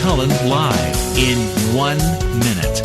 Cullen live in 1 minute.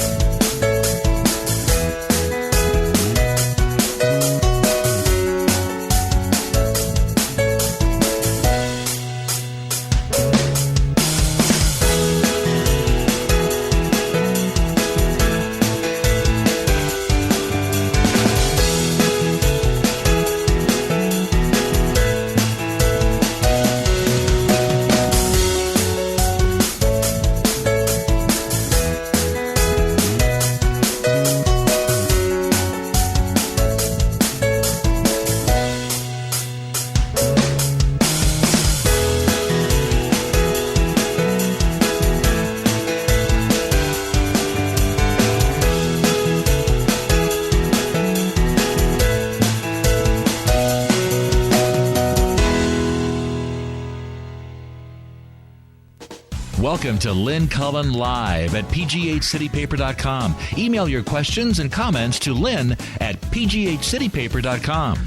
Welcome to Lynn Cullen Live at pghcitypaper.com. Email your questions and comments to Lynn at pghcitypaper.com.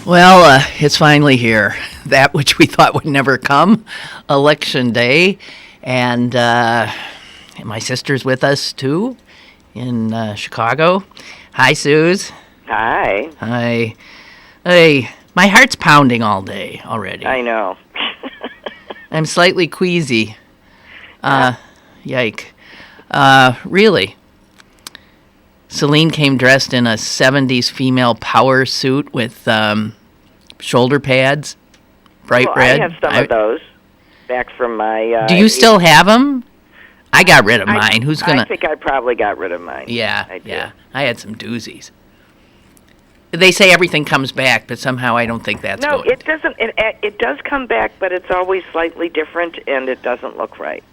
Well, it's finally here. That which we thought would never come, Election Day. And my sister's with us, too, in Chicago. Hi, Suze. Hi. Hi. Hey, my heart's pounding all day already. I know. I'm slightly queasy. Yike. Really. Celine came dressed in a 70s female power suit with shoulder pads, bright red. I have some of those back from my... Do you still have them? I got rid of mine. Who's going to... I think I probably got rid of mine. Yeah. I had some doozies. They say everything comes back, but somehow I don't think that's No, going. it doesn't. It does come back, but it's always slightly different, and it doesn't look right.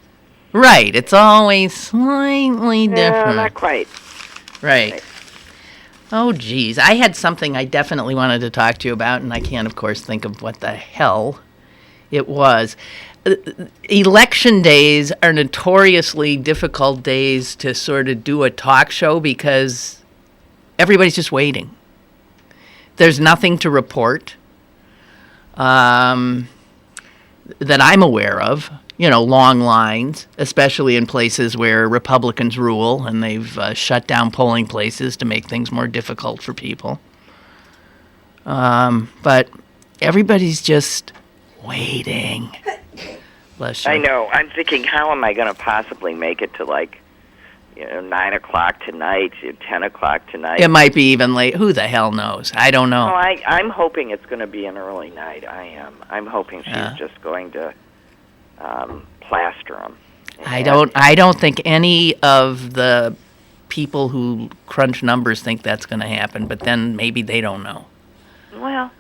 Right. It's always slightly different. No, not quite. Right. Oh, geez. I had something I definitely wanted to talk to you about, and I can't, of course, think of what the hell it was. Election days are notoriously difficult days to sort of do a talk show because everybody's just waiting. There's nothing to report that I'm aware of. You know, long lines, especially in places where Republicans rule and they've shut down polling places to make things more difficult for people. But everybody's just waiting. Bless you. I know. I'm thinking, how am I going to possibly make it to 9 o'clock tonight, 10 o'clock tonight? It might be even late. Who the hell knows? I don't know. No, I'm hoping it's going to be an early night. I am. I'm hoping she's just going to plaster them. I don't think any of the people who crunch numbers think that's going to happen, but then maybe they don't know. Well.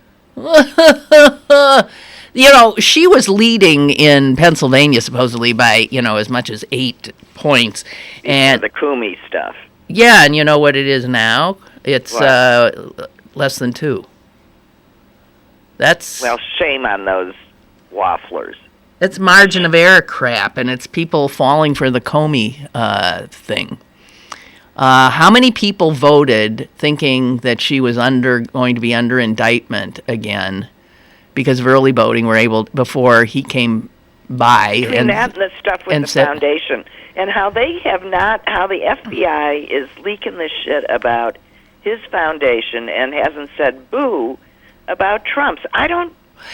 You know, she was leading in Pennsylvania supposedly by, as much as 8 points. And the Kumi stuff. Yeah, and you know what it is now? It's less than 2. That's... Well, shame on those wafflers. It's margin of error crap, and it's people falling for the Comey thing. How many people voted thinking that she was going to be under indictment again because of early voting were able before he came by? And that and the stuff with the foundation, and how they have not, how the FBI is leaking the shit about his foundation and hasn't said boo about Trump's.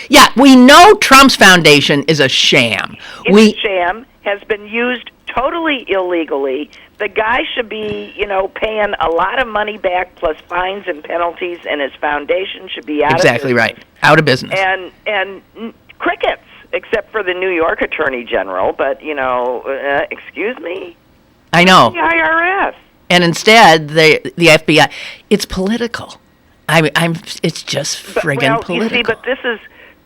Yeah, we know Trump's foundation is a sham. It's a sham, has been used totally illegally. The guy should be, paying a lot of money back plus fines and penalties, and his foundation should be out of business. Exactly right. Out of business. And crickets, except for the New York Attorney General, but, excuse me? I know. The IRS. And instead, the FBI, it's political. It's just friggin' political. You see, but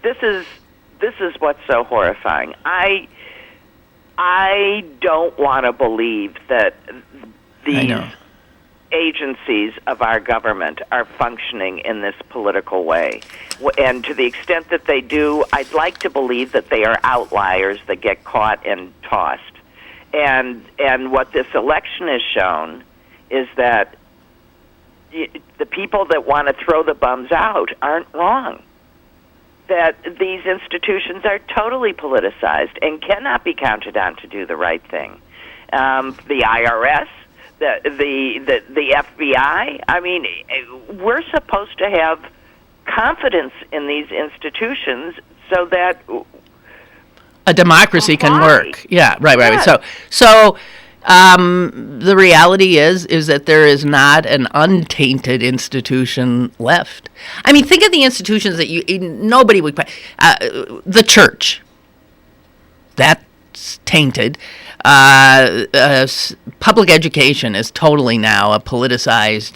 this is what's so horrifying. I don't want to believe that these agencies of our government are functioning in this political way. And to the extent that they do, I'd like to believe that they are outliers that get caught and tossed. And what this election has shown is that the people that want to throw the bums out aren't wrong. that these institutions are totally politicized and cannot be counted on to do the right thing. The IRS, the FBI. I mean, we're supposed to have confidence in these institutions so that a democracy can work. Yeah, right. Yes. So the reality is that there is not an untainted institution left. I mean, think of the institutions that nobody would. The church. That's tainted. Public education is totally now a politicized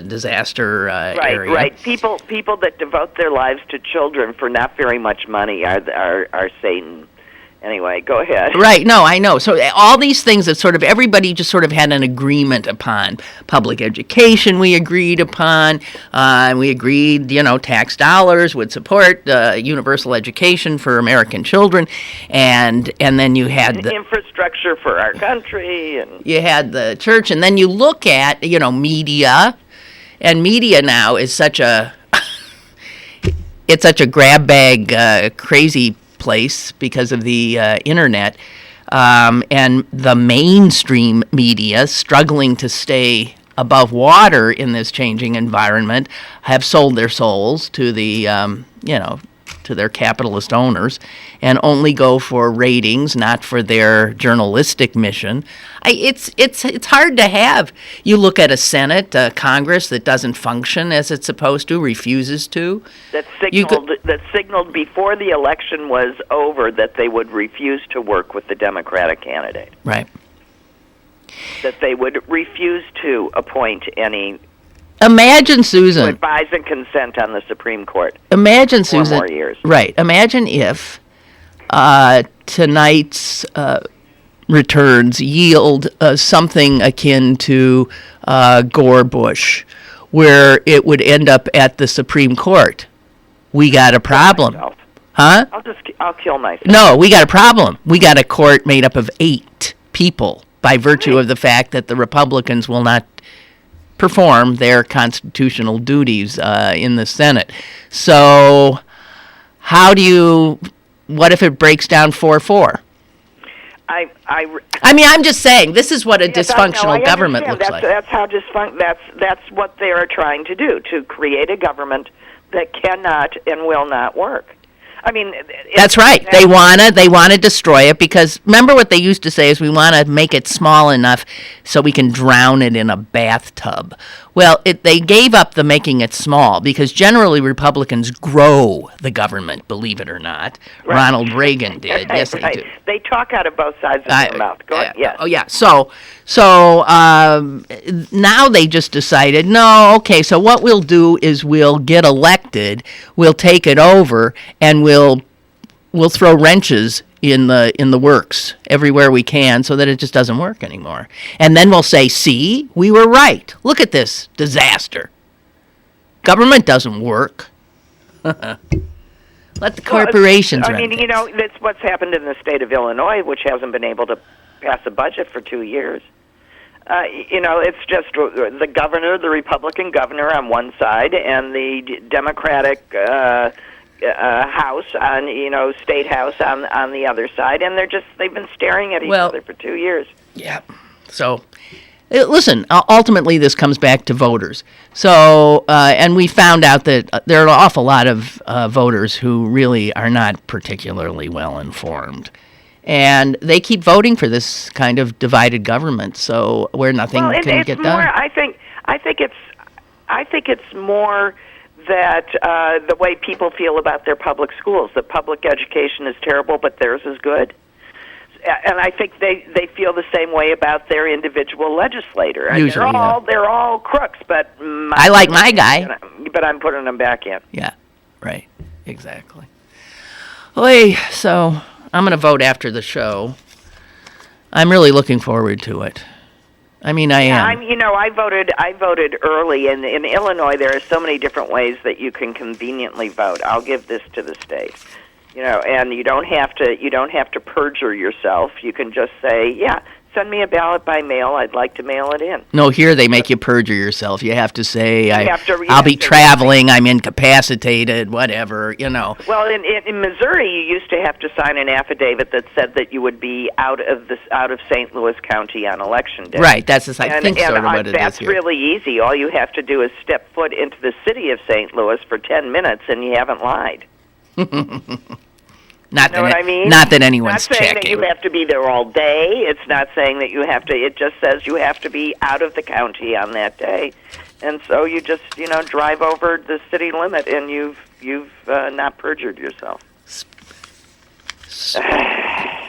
disaster area. Right. People that devote their lives to children for not very much money are Satan. Anyway, go ahead. Right. No, I know. So all these things that sort of everybody just sort of had an agreement upon. Public education we agreed upon. We agreed, tax dollars would support universal education for American children. And then you had the infrastructure for our country. And you had the church. And then you look at, media. And media now is such a... it's such a grab bag, crazy place because of the internet, and the mainstream media struggling to stay above water in this changing environment have sold their souls to the to their capitalist owners and only go for ratings, not for their journalistic mission. It's hard to have. You look at a Senate, a Congress that doesn't function as it's supposed to, refuses to. That signaled before the election was over that they would refuse to work with the Democratic candidate. Right. That they would refuse to appoint any. Imagine, Susan. To advise and consent on the Supreme Court. Imagine, Susan. 4 more years. Right. Imagine if tonight's returns yield something akin to Gore Bush, where it would end up at the Supreme Court. We got a problem. Huh? I'll kill myself. No, we got a problem. We got a court made up of 8 people by virtue of the fact that the Republicans will not perform their constitutional duties in the Senate. So what if it breaks down 4-4? I mean, I'm just saying, this is what a dysfunctional government looks like. That's how that's what they are trying to do, to create a government that cannot and will not work. I mean, that's right. They wanna destroy it because remember what they used to say is we want to make it small enough so we can drown it in a bathtub. Well, they gave up the making it small because generally Republicans grow the government, believe it or not. Right. Ronald Reagan did. Yes, right. They do. They talk out of both sides of their mouth. Go ahead. Yes. Oh, yeah. So now they just decided, no, okay, so what we'll do is we'll get elected, we'll take it over, and we'll throw wrenches in the works everywhere we can so that it just doesn't work anymore. And then we'll say, see, we were right. Look at this disaster. Government doesn't work. Let the corporations run it. That's what's happened in the state of Illinois, which hasn't been able to pass a budget for 2 years. It's just the governor, the Republican governor on one side, and the Democratic House State House on the other side, and they've been staring at each other for 2 years. Yeah. So, listen, ultimately this comes back to voters. So, and we found out that there are an awful lot of voters who really are not particularly well informed. And they keep voting for this kind of divided government, so where nothing can get done. I think it's more that the way people feel about their public schools, that public education is terrible, but theirs is good. And I think they feel the same way about their individual legislator. Usually, they're all crooks, but I like my guy. But I'm putting them back in. Yeah, right, exactly. Oy, so I'm going to vote after the show. I'm really looking forward to it. I mean, I am. I voted early, and in Illinois there are so many different ways that you can conveniently vote. I'll give this to the state, and you don't have to perjure yourself. You can just say send me a ballot by mail, I'd like to mail it in. No, here they make you perjure yourself. You have to say, you I'll be traveling, I'm incapacitated, whatever, Well, in Missouri, you used to have to sign an affidavit that said that you would be out of St. Louis County on Election Day. Right, that's sort of what it is That's here. really easy. All you have to do is step foot into the city of St. Louis for 10 minutes, and you haven't lied. Not you know what I mean? Not that anyone's not saying checking. that you have to be there all day. It's not saying that you have to. It just says you have to be out of the county on that day, and so you just drive over the city limit, and you've not perjured yourself.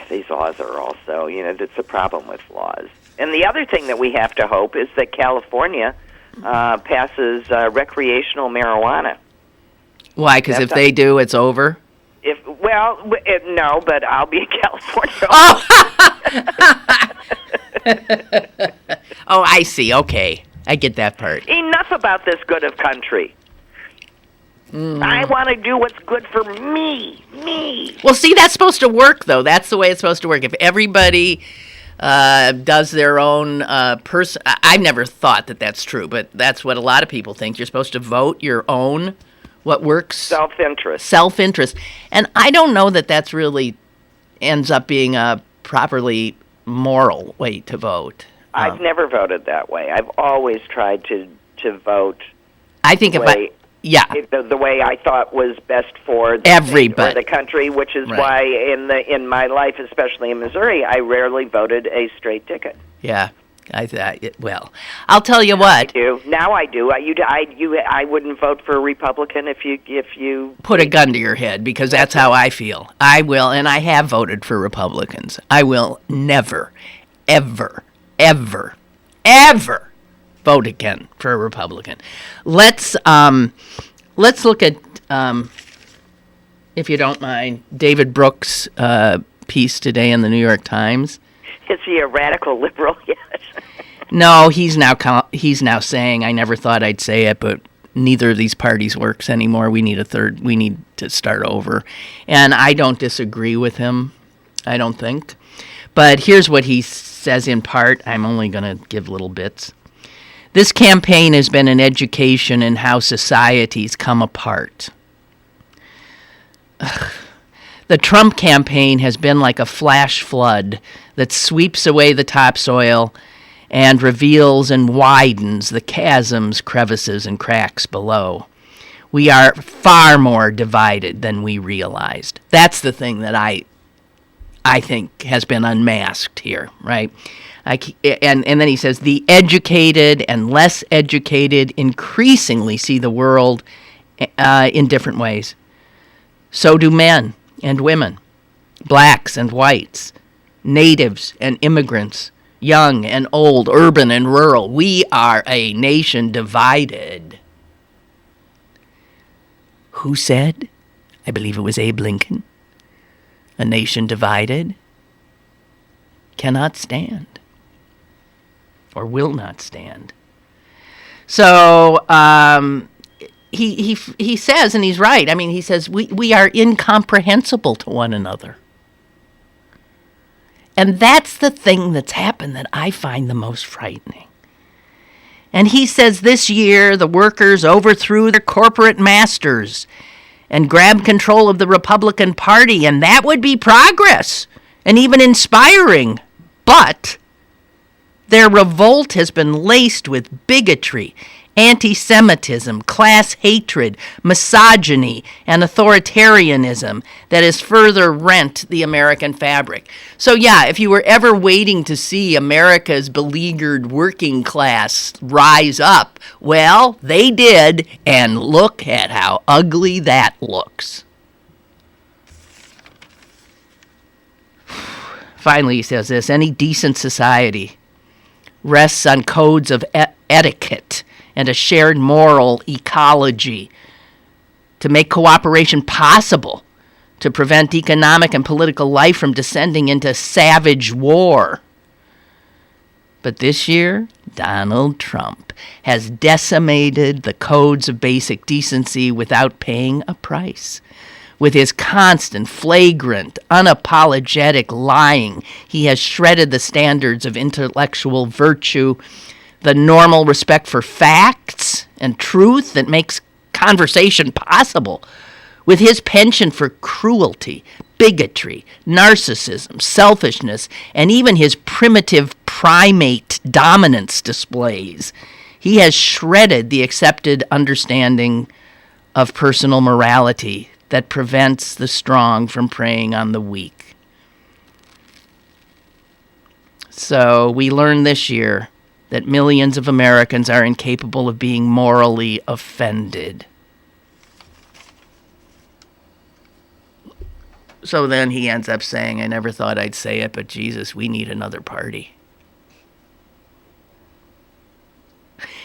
These laws are also that's a problem with laws. And the other thing that we have to hope is that California passes recreational marijuana. Why? Because if they do, it's over. No, but I'll be in California. Oh, I see. Okay. I get that part. Enough about this good of country. I want to do what's good for me. Well, see, that's supposed to work, though. That's the way it's supposed to work. If everybody does their own person... I've never thought that that's true, but that's what a lot of people think. You're supposed to vote your own... What works? Self-interest. And I don't know that that's really ends up being a properly moral way to vote. I've never voted that way. I've always tried to vote. I think the way I thought was best for everybody, or the country, which is why in my life, especially in Missouri, I rarely voted a straight ticket. Yeah. I'll tell you what. Now I do. I wouldn't vote for a Republican if you put a gun to your head, because that's how I feel. I will, and I have voted for Republicans. I will never, ever, ever, ever vote again for a Republican. Let's look at, if you don't mind, David Brooks' piece today in the New York Times. Is he a radical liberal yet? No, he's now saying, I never thought I'd say it, but neither of these parties works anymore. We need a third. We need to start over. And I don't disagree with him, I don't think. But here's what he says in part. I'm only going to give little bits. This campaign has been an education in how societies come apart. The Trump campaign has been like a flash flood that sweeps away the topsoil and reveals and widens the chasms, crevices, and cracks below. We are far more divided than we realized. That's the thing that I think has been unmasked here, right? And then he says, the educated and less educated increasingly see the world in different ways. So do men and women, blacks and whites, natives and immigrants, young and old, urban and rural. We are a nation divided. Who said? I believe it was Abe Lincoln. A nation divided cannot stand, or will not stand. So he says, and he's right. I mean, he says we are incomprehensible to one another. And that's the thing that's happened that I find the most frightening. And he says this year the workers overthrew their corporate masters and grabbed control of the Republican Party, and that would be progress and even inspiring. But their revolt has been laced with bigotry, anti-Semitism, class hatred, misogyny, and authoritarianism that has further rent the American fabric. So yeah, if you were ever waiting to see America's beleaguered working class rise up, well, they did, and look at how ugly that looks. Finally, he says this: any decent society rests on codes of etiquette and a shared moral ecology to make cooperation possible, to prevent economic and political life from descending into savage war. But this year, Donald Trump has decimated the codes of basic decency without paying a price. With his constant, flagrant, unapologetic lying, he has shredded the standards of intellectual virtue, the normal respect for facts and truth that makes conversation possible. With his penchant for cruelty, bigotry, narcissism, selfishness, and even his primitive primate dominance displays, he has shredded the accepted understanding of personal morality that prevents the strong from preying on the weak. So we learned this year that millions of Americans are incapable of being morally offended. So then he ends up saying, I never thought I'd say it, but Jesus, we need another party.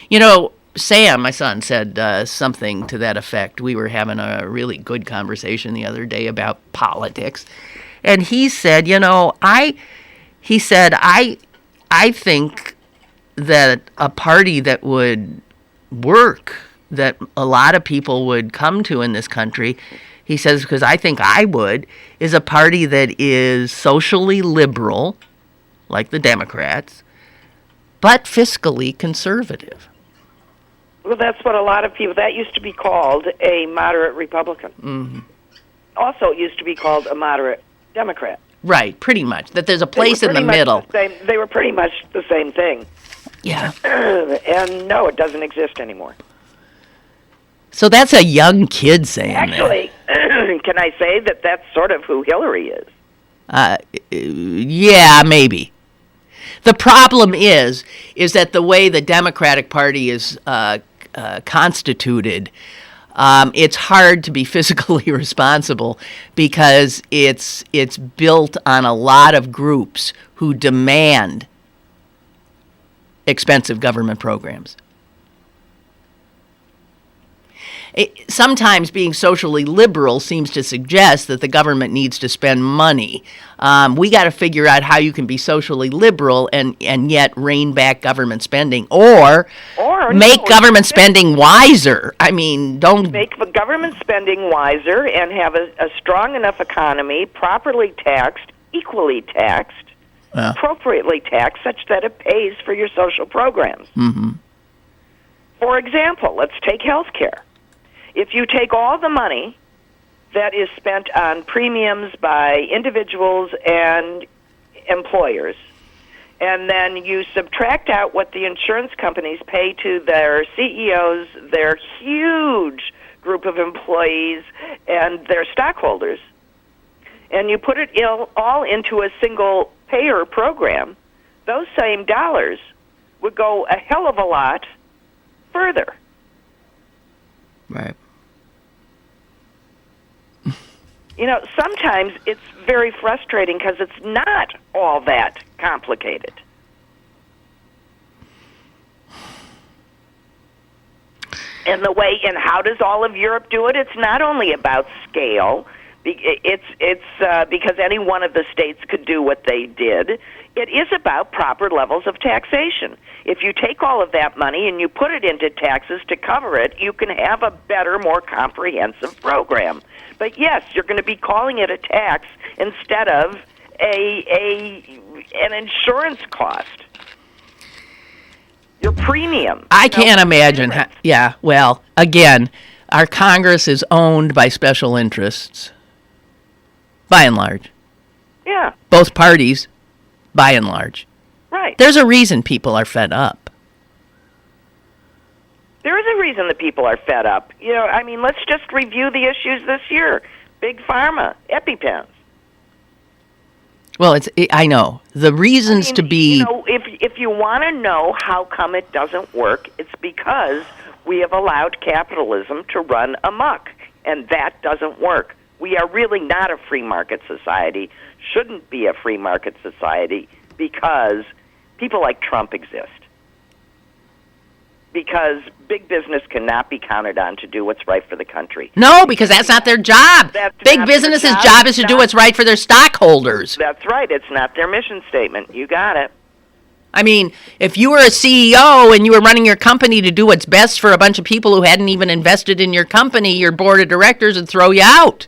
You know, Sam, my son, said something to that effect. We were having a really good conversation the other day about politics. And he said, I think that a party that would work, that a lot of people would come to in this country, he says, because I think I would, is a party that is socially liberal, like the Democrats, but fiscally conservative. Well, that's what a lot of people, that used to be called a moderate Republican. Mm-hmm. Also, it used to be called a moderate Democrat. Right, pretty much. That there's a place in the middle. They were pretty much the same thing. Yeah. And no, it doesn't exist anymore. So that's a young kid saying Actually, can I say that that's sort of who Hillary is? Yeah, maybe. The problem is that the way the Democratic Party is constituted, it's hard to be fiscally responsible because it's built on a lot of groups who demand expensive government programs. Sometimes being socially liberal seems to suggest that the government needs to spend money. We got to figure out how you can be socially liberal and yet rein back government spending, or make government spending wiser. I mean, don't make the government spending wiser and have a strong enough economy, properly taxed, equally taxed, appropriately taxed, such that it pays for your social programs. Mm-hmm. For example, let's take health care. If you take all the money that is spent on premiums by individuals and employers, and then you subtract out what the insurance companies pay to their CEOs, their huge group of employees, and their stockholders, and you put it all into a single payer program, those same dollars would go a hell of a lot further. Right. Sometimes it's very frustrating because it's not all that complicated. And how does all of Europe do it? It's not only about scale. It's because any one of the states could do what they did. It is about proper levels of taxation. If you take all of that money and you put it into taxes to cover it, you can have a better, more comprehensive program. But yes, you're going to be calling it a tax instead of an insurance cost. Your premium. I can't imagine. Well, again, our Congress is owned by special interests, by and large. Yeah. Both parties, by and large. Right. There's a reason people are fed up. There is a reason that people are fed up. Let's just review the issues this year. Big Pharma, EpiPens. Well, I know. The reasons to be... if you want to know how come it doesn't work, it's because we have allowed capitalism to run amok, and that doesn't work. We are really not a free market society, shouldn't be a free market society, because people like Trump exist. Because big business cannot be counted on to do what's right for the country. No, because that's not their job. Big business's job is to do what's right for their stockholders. That's right. It's not their mission statement. You got it. I mean, if you were a CEO and you were running your company to do what's best for a bunch of people who hadn't even invested in your company, your board of directors would throw you out.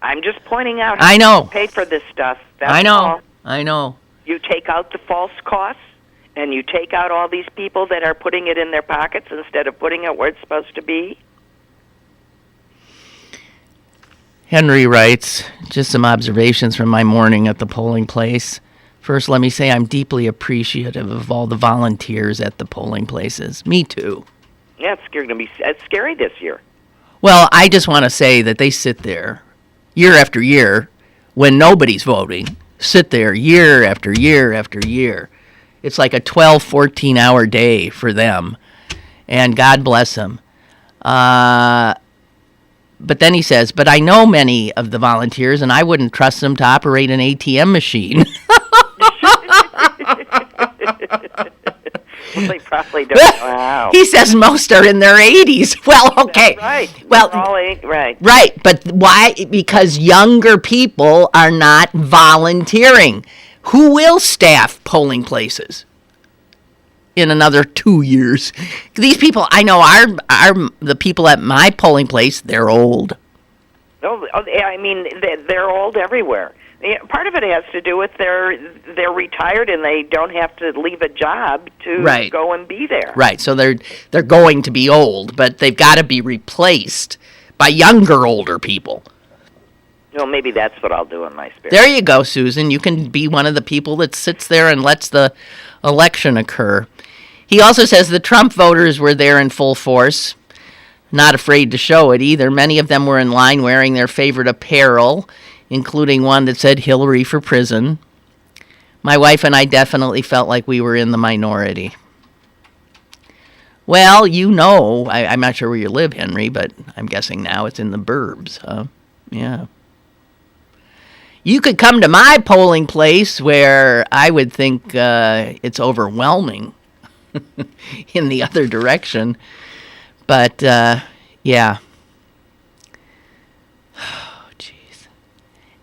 I'm just pointing out I know. you pay for this stuff. That's I know. all. I know. You take out the false costs, and you take out all these people that are putting it in their pockets instead of putting it where it's supposed to be. Henry writes, just some observations from my morning at the polling place. First, let me say I'm deeply appreciative of all the volunteers at the polling places. Me too. Yeah, it's scary this year. Well, I just want to say that they sit there year after year when nobody's voting, sit there year after year after year. It's like a 12, 14-hour day for them, and God bless them. But then he says, but I know many of the volunteers, and I wouldn't trust them to operate an ATM machine. Well, they probably don't know how. He says most are in their 80s. Well, okay. That's right. Well, right. Right, but why? Because younger people are not volunteering. Who will staff polling places in another 2 years? These people, I know, are the people at my polling place. They're old. Oh, I mean, they're old everywhere. Part of it has to do with they're retired and they don't have to leave a job to go and be there. Right. So they're going to be old, but they've got to be replaced by younger, older people. Well, maybe that's what I'll do in my spare. There you go, Susan. You can be one of the people that sits there and lets the election occur. He also says the Trump voters were there in full force, not afraid to show it either. Many of them were in line wearing their favorite apparel, including one that said Hillary for prison. My wife and I definitely felt like we were in the minority. Well, you know, I'm not sure where you live, Henry, but I'm guessing now it's in the burbs, huh? Yeah. You could come to my polling place where I would think it's overwhelming in the other direction. But, yeah.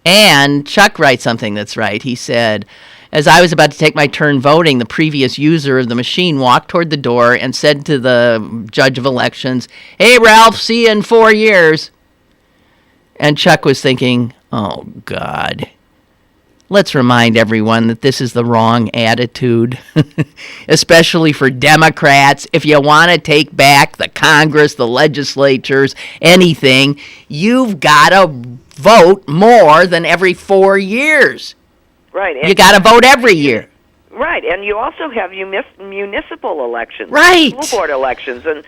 And Chuck writes something that's right. He said, as I was about to take my turn voting, the previous user of the machine walked toward the door and said to the judge of elections, "Hey, Ralph, see you in 4 years." And Chuck was thinking, oh, God. Let's remind everyone that this is the wrong attitude, especially for Democrats. If you want to take back the Congress, the legislatures, anything, you've got to vote more than every 4 years. Right. You got to vote every year. Right, and you also have municipal elections. Right. School board elections, and,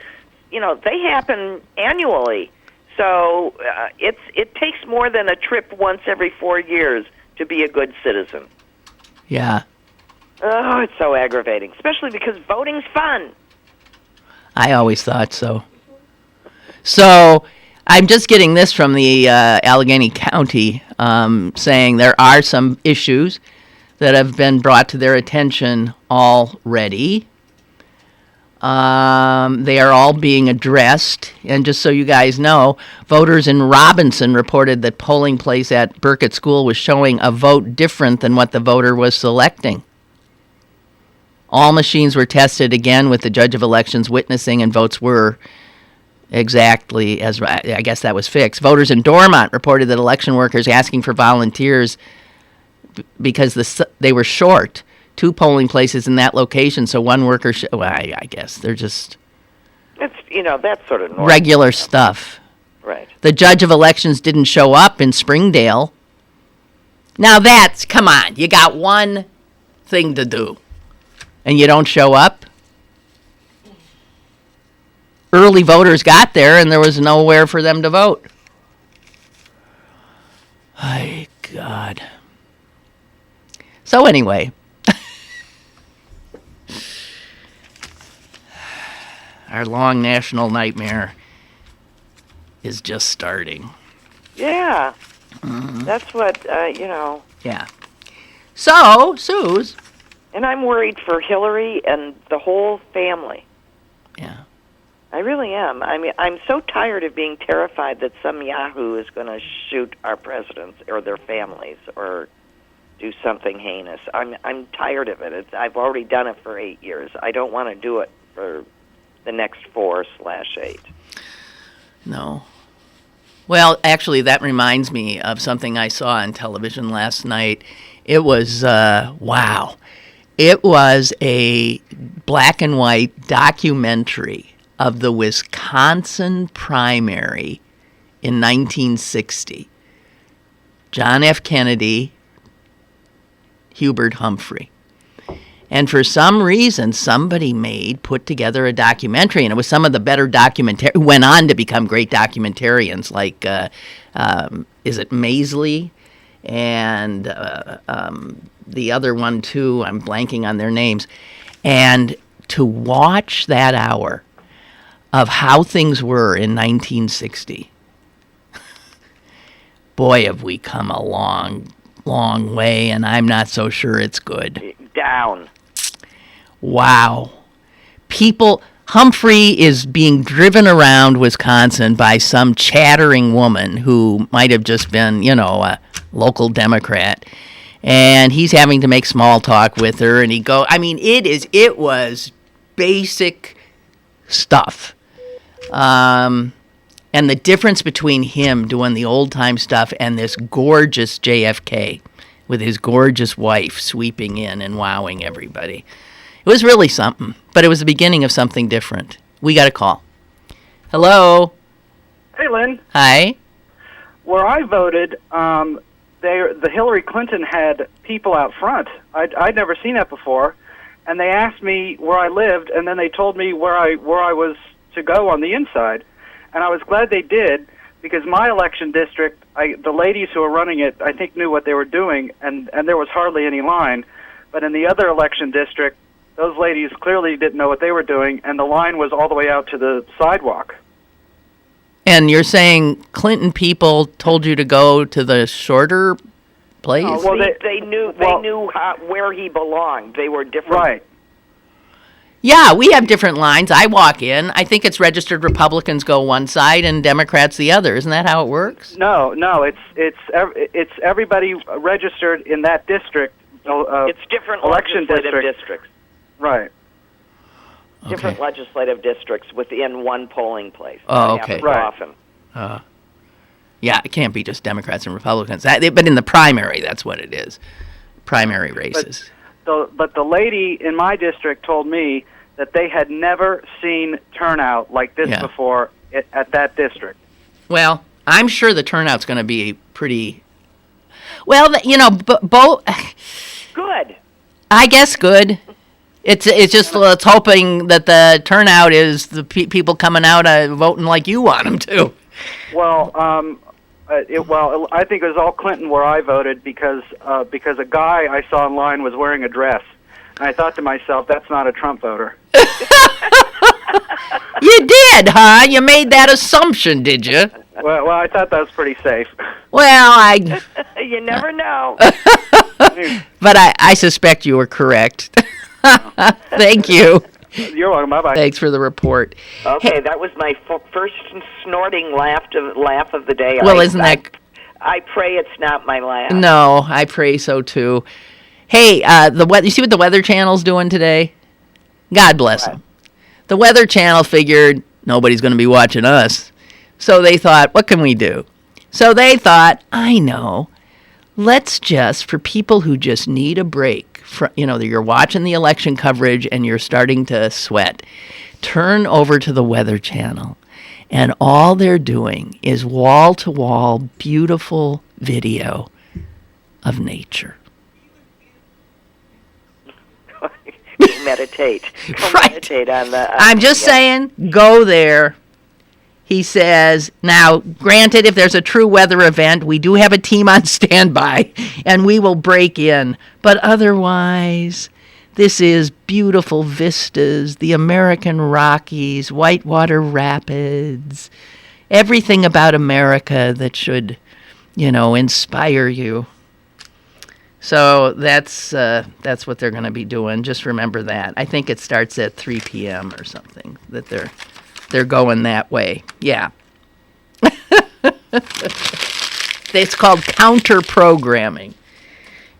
you know, they happen annually. So it takes more than a trip once every 4 years to be a good citizen. Yeah. Oh, it's so aggravating, especially because voting's fun. I always thought so. So I'm just getting this from the Allegheny County saying there are some issues that have been brought to their attention already. They are all being addressed. And just so you guys know, voters in Robinson reported that polling place at Burkett School was showing a vote different than what the voter was selecting. All machines were tested again with the judge of elections witnessing, and votes were exactly as, I guess that was fixed. Voters in Dormont reported that election workers asking for volunteers because they were short 2 polling places in that location, so one worker I guess they're just... It's, you know, that's sort of normal. Regular stuff. Right. The judge of elections didn't show up in Springdale. Now come on, you got one thing to do, and you don't show up? Early voters got there, and there was nowhere for them to vote. My God. So anyway... Our long national nightmare is just starting. Yeah. Mm-hmm. That's what, you know. Yeah. So, Suze. And I'm worried for Hillary and the whole family. Yeah. I really am. I mean, I'm so tired of being terrified that some yahoo is going to shoot our presidents or their families or do something heinous. I'm tired of it. I've already done it for 8 years. I don't want to do it for the next 4/8. No. Well, actually, that reminds me of something I saw on television last night. It was, wow. It was a black and white documentary of the Wisconsin primary in 1960. John F. Kennedy, Hubert Humphrey. And for some reason, somebody put together a documentary, and it was some of the better who went on to become great documentarians, like, is it Maisley? And the other one, too, I'm blanking on their names. And to watch that hour of how things were in 1960, boy, have we come a long, long way, and I'm not so sure it's good. Down. Wow. Humphrey is being driven around Wisconsin by some chattering woman who might have just been, a local Democrat. And he's having to make small talk with her, and it was basic stuff. And the difference between him doing the old-time stuff and this gorgeous JFK with his gorgeous wife sweeping in and wowing everybody. It was really something, but it was the beginning of something different. We got a call. Hello? Hey, Lynn. Hi. Where I voted, the Hillary Clinton had people out front. I'd never seen that before, and they asked me where I lived, and then they told me where I was to go on the inside, and I was glad they did, because my election district, the ladies who were running it, I think knew what they were doing, and there was hardly any line. But in the other election district, those ladies clearly didn't know what they were doing, and the line was all the way out to the sidewalk. And you're saying Clinton people told you to go to the shorter place? Well, they knew where he belonged. They were different. Right. Yeah, we have different lines. I walk in. I think it's registered Republicans go one side and Democrats the other. Isn't that how it works? No. It's everybody registered in that district. It's different election districts. Right. Different legislative districts within one polling place. Oh, okay. Right. Often. Yeah, it can't be just Democrats and Republicans. But in the primary, that's what it is. Primary races. But the lady in my district told me that they had never seen turnout like this before at that district. Well, I'm sure the turnout's going to be pretty. Well, both. Good. I guess good. It's just let's hoping that the turnout is the people coming out voting like you want them to. Well, I think it was all Clinton where I voted because a guy I saw in line was wearing a dress, and I thought to myself, that's not a Trump voter. You did, huh? You made that assumption, did you? Well, I thought that was pretty safe. Well, You never know. But I suspect you were correct. Thank you. You're welcome. Bye-bye. Thanks for the report. Okay, that was my first snorting laugh of the day. Well, isn't that... I pray it's not my last. No, I pray so, too. Hey, you see what the Weather Channel's doing today? God bless them. The Weather Channel figured nobody's going to be watching us. So they thought, what can we do? So they thought, I know, let's just, for people who just need a break, you're watching the election coverage and you're starting to sweat, turn over to the Weather Channel. And all they're doing is wall-to-wall beautiful video of nature. Meditate. Right. Meditate on the... I'm just saying, go there. He says, now, granted, if there's a true weather event, we do have a team on standby, and we will break in. But otherwise, this is beautiful vistas, the American Rockies, Whitewater Rapids, everything about America that should, inspire you. So that's what they're going to be doing. Just remember that. I think it starts at 3 p.m. or something, that they're going that way. Yeah. It's called counter-programming.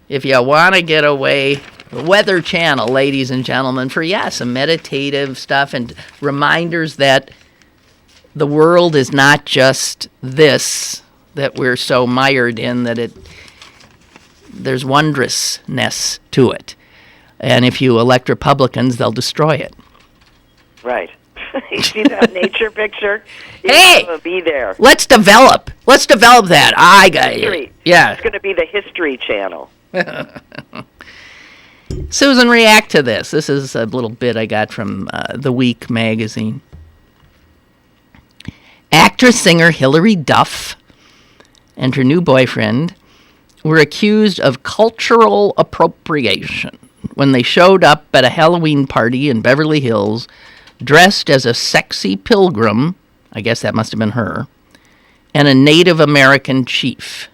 If you want to get away, the Weather Channel, ladies and gentlemen, for, some meditative stuff and reminders that the world is not just this that we're so mired in that there's wondrousness to it. And if you elect Republicans, they'll destroy it. Right. You see that nature picture? Hey! It's going to be there. Let's develop that. I got History. it. Yeah. It's going to be the History Channel. Susan, react to this. This is a little bit I got from The Week magazine. Actress-singer Hilary Duff and her new boyfriend were accused of cultural appropriation when they showed up at a Halloween party in Beverly Hills dressed as a sexy pilgrim, I guess that must have been her, and a Native American chief.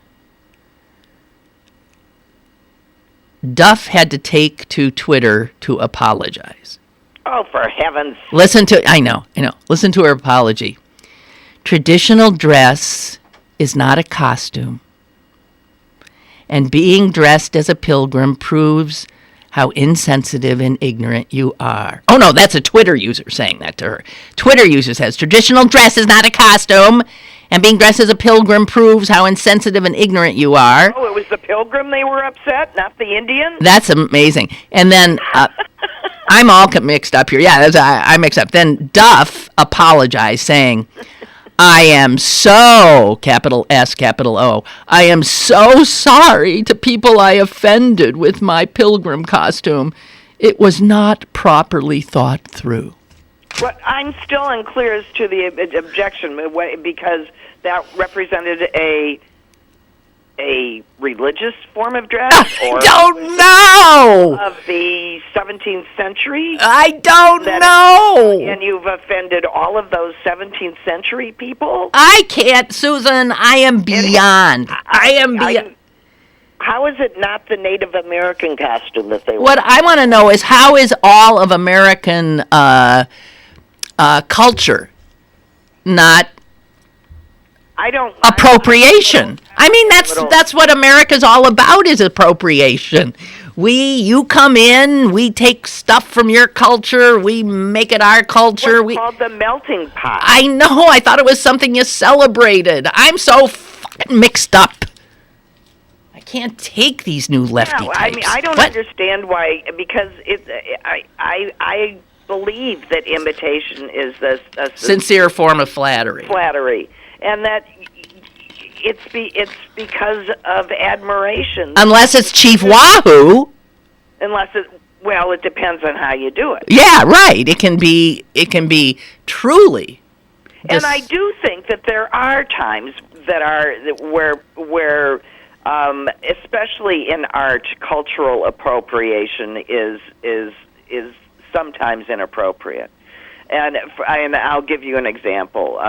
Duff had to take to Twitter to apologize. Oh, for heaven's... I know. Listen to her apology. Traditional dress is not a costume. And being dressed as a pilgrim proves how insensitive and ignorant you are. Oh, no, that's a Twitter user saying that to her. Twitter user says, traditional dress is not a costume, and being dressed as a pilgrim proves how insensitive and ignorant you are. Oh, it was the pilgrim they were upset, not the Indian? That's amazing. And then I'm all mixed up here. Yeah, I mixed up. Then Duff apologized, saying, I am so, capital S, capital O, I am so sorry to people I offended with my pilgrim costume. It was not properly thought through. But I'm still unclear as to the objection, because that represented a religious form of dress? I don't know! Of the 17th century? I don't know! And you've offended all of those 17th century people? I can't, Susan. I am beyond. How is it not the Native American costume that they were? What I want to know is how is all of American culture not appropriation? I mean, that's what America's all about, is appropriation. You come in, we take stuff from your culture, we make it our culture. It's called the melting pot. I know. I thought it was something you celebrated. I'm so fucking mixed up. I can't take these new lefty types. I mean, I don't understand why, because I believe that imitation is a sincere form of flattery. And that it's because of admiration. Unless it's Chief Wahoo. It depends on how you do it. Yeah, right. It can be truly. And I do think that there are times where especially in art, cultural appropriation is sometimes inappropriate. And I'll give you an example.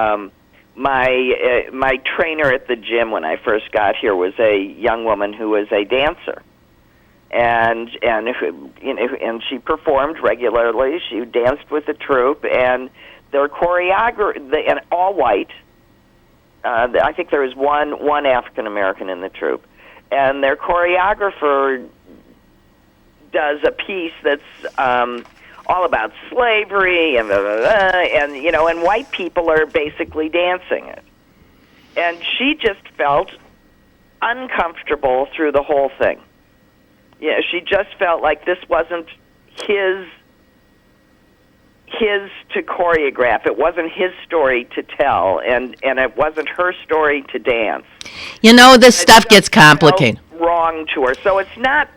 My trainer at the gym when I first got here was a young woman who was a dancer, and she performed regularly. She danced with the troupe, and their choreographer, and all white. I think there was one African American in the troupe, and their choreographer does a piece that's all about slavery and and white people are basically dancing it, and she just felt uncomfortable through the whole thing. Yeah, she just felt like this wasn't his to choreograph. It wasn't his story to tell, and it wasn't her story to dance. This stuff gets complicated. Wrong to her. So it's not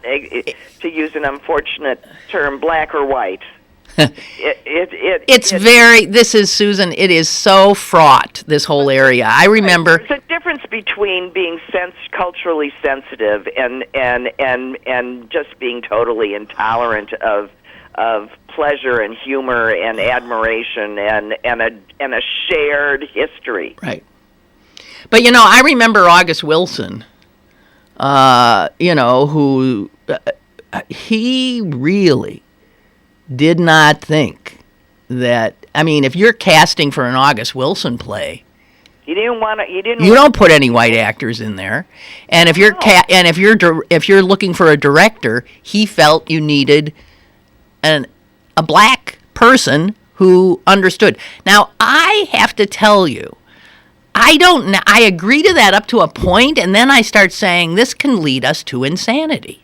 to use an unfortunate term, black or white. This is, Susan, it is so fraught, this whole area. I remember there's a difference between being culturally sensitive and just being totally intolerant of pleasure and humor and admiration and a shared history. Right. But I remember August Wilson, who he really did not think that. I mean, if you're casting for an August Wilson play, you don't put any white actors in there. And if you're if you're looking for a director, he felt you needed a black person who understood. Now, I have to tell you, I agree to that up to a point, and then I start saying this can lead us to insanity.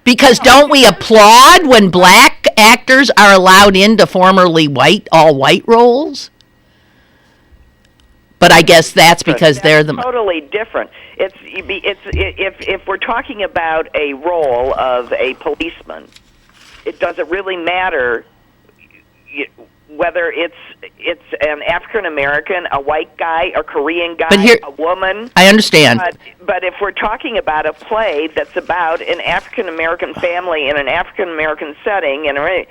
Because don't we applaud when black actors are allowed into formerly all white roles? But I guess that's because they're the totally different. If we're talking about a role of a policeman, it doesn't really matter whether it's an African American, a white guy, a Korean guy, a woman. I understand. But if we're talking about a play that's about an African American family in an African American setting, and it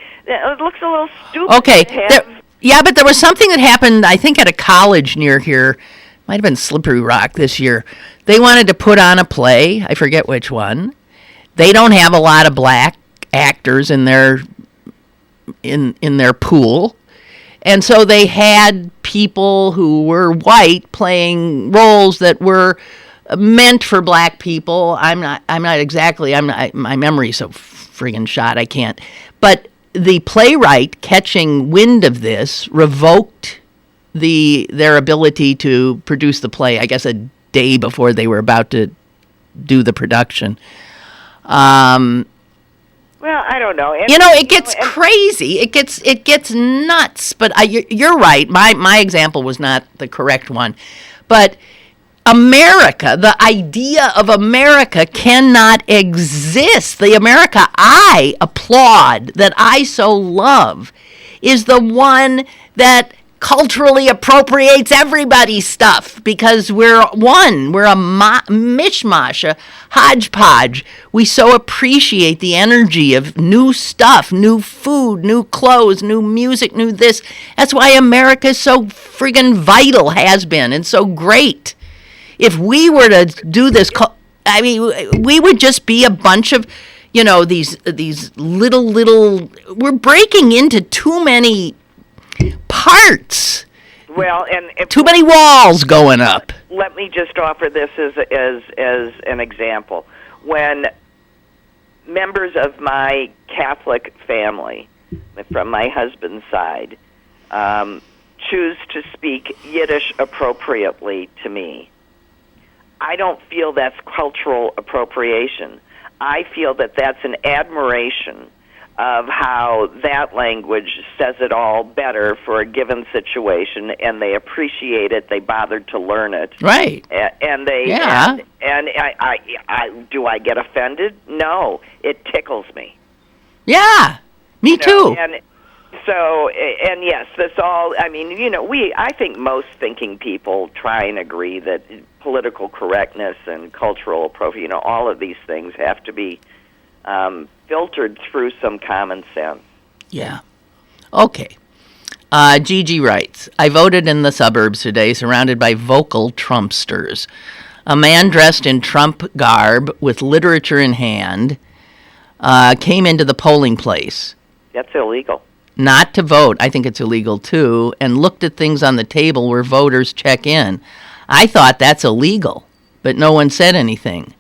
looks a little stupid. Okay. Yeah, but there was something that happened, I think, at a college near here. Might have been Slippery Rock this year. They wanted to put on a play. I forget which one. They don't have a lot of black actors in their pool. And so they had people who were white playing roles that were meant for black people. My memory's so friggin' shot, I can't. But the playwright, catching wind of this, revoked their ability to produce the play, I guess a day before they were about to do the production. Well, I don't know. It gets crazy. It gets nuts. But you're right. My example was not the correct one. But America, the idea of America cannot exist. The America I applaud, that I so love, is the one that culturally appropriates everybody's stuff because we're one. We're a mishmash, a hodgepodge. We so appreciate the energy of new stuff, new food, new clothes, new music, new this. That's why America is so friggin' vital, has been, and so great. If we were to do this, we would just be a bunch of, these little, we're breaking into too many parts. Well, and too many walls going up. Let me just offer this as an example. When members of my Catholic family, from my husband's side, choose to speak Yiddish appropriately to me, I don't feel that's cultural appropriation. I feel that that's an admiration of how that language says it all better for a given situation, and they appreciate it. They bothered to learn it, right? And they, yeah. And I do I get offended? No, it tickles me. Yeah, me too. And so, and yes, this all. I mean, I think most thinking people try and agree that political correctness and cultural appropriation, all of these things have to be filtered through some common sense. Yeah. Okay. Gigi writes, I voted in the suburbs today, surrounded by vocal Trumpsters. A man dressed in Trump garb with literature in hand came into the polling place. That's illegal. Not to vote, I think it's illegal too, and looked at things on the table where voters check in. I thought that's illegal, but no one said anything.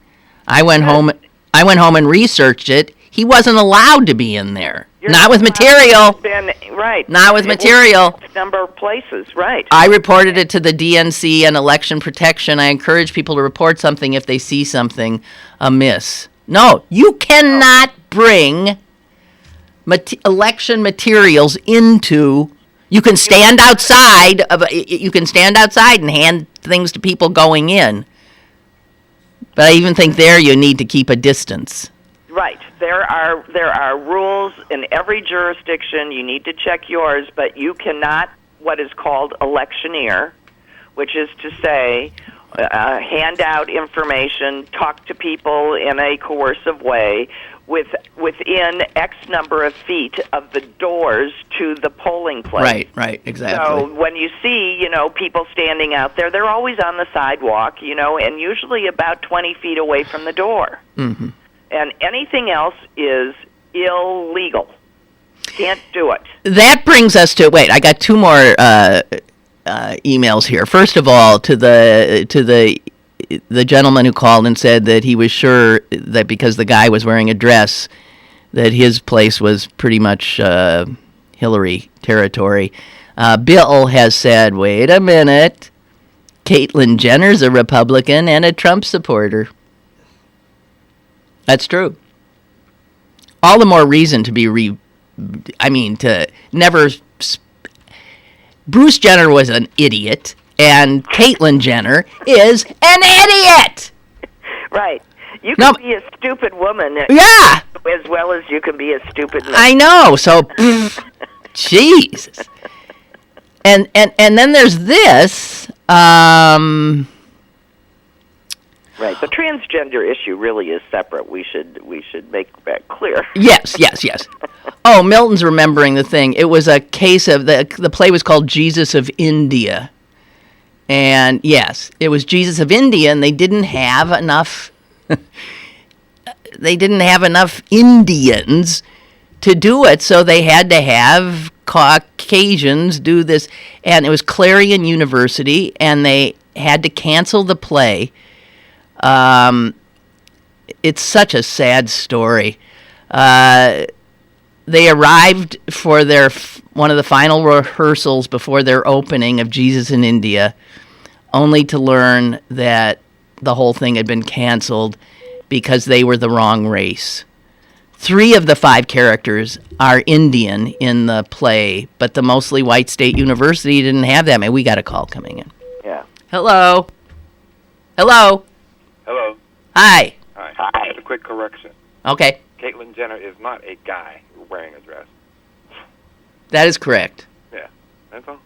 I went home and researched it. He wasn't allowed to be in there. Not with material. Right. Not with material. Number of places, right. I reported it to the DNC and Election Protection. I encourage people to report something if they see something amiss. No, you cannot bring election materials into. You can stand outside and hand things to people going in. But I even think there you need to keep a distance. Right. There are rules in every jurisdiction. You need to check yours, but you cannot what is called electioneer, which is to say hand out information, talk to people in a coercive way within X number of feet of the doors to the polling place. Right, exactly. So when you see, people standing out there, they're always on the sidewalk, and usually about 20 feet away from the door. Mm-hmm. And anything else is illegal. Can't do it. That brings us to, I got two more emails here. First of all, to the gentleman who called and said that he was sure that because the guy was wearing a dress, that his place was pretty much Hillary territory. Bill has said, wait a minute, Caitlyn Jenner's a Republican and a Trump supporter. That's true. All the more reason to be to never... Bruce Jenner was an idiot, and Caitlyn Jenner is an idiot! Right. You can be a stupid woman yeah, as well as you can be a stupid man. I know, so... Jesus. And then there's this... Right. The transgender issue really is separate. We should make that clear. Yes. Oh, Milton's remembering the thing. It was a case of the play was called Jesus of India. And yes, it was Jesus of India, and they didn't have enough Indians to do it, so they had to have Caucasians do this. And it was Clarion University, and they had to cancel the play. It's such a sad story. They arrived for one of the final rehearsals before their opening of Jesus in India, only to learn that the whole thing had been canceled because they were the wrong race. 3 of the 5 characters are Indian in the play, but the mostly white state university didn't have that. We got a call coming in. Yeah. Hello. Hello. Hi. Hi. Just a quick correction. Okay. Caitlyn Jenner is not a guy wearing a dress. That is correct. Yeah, that's all.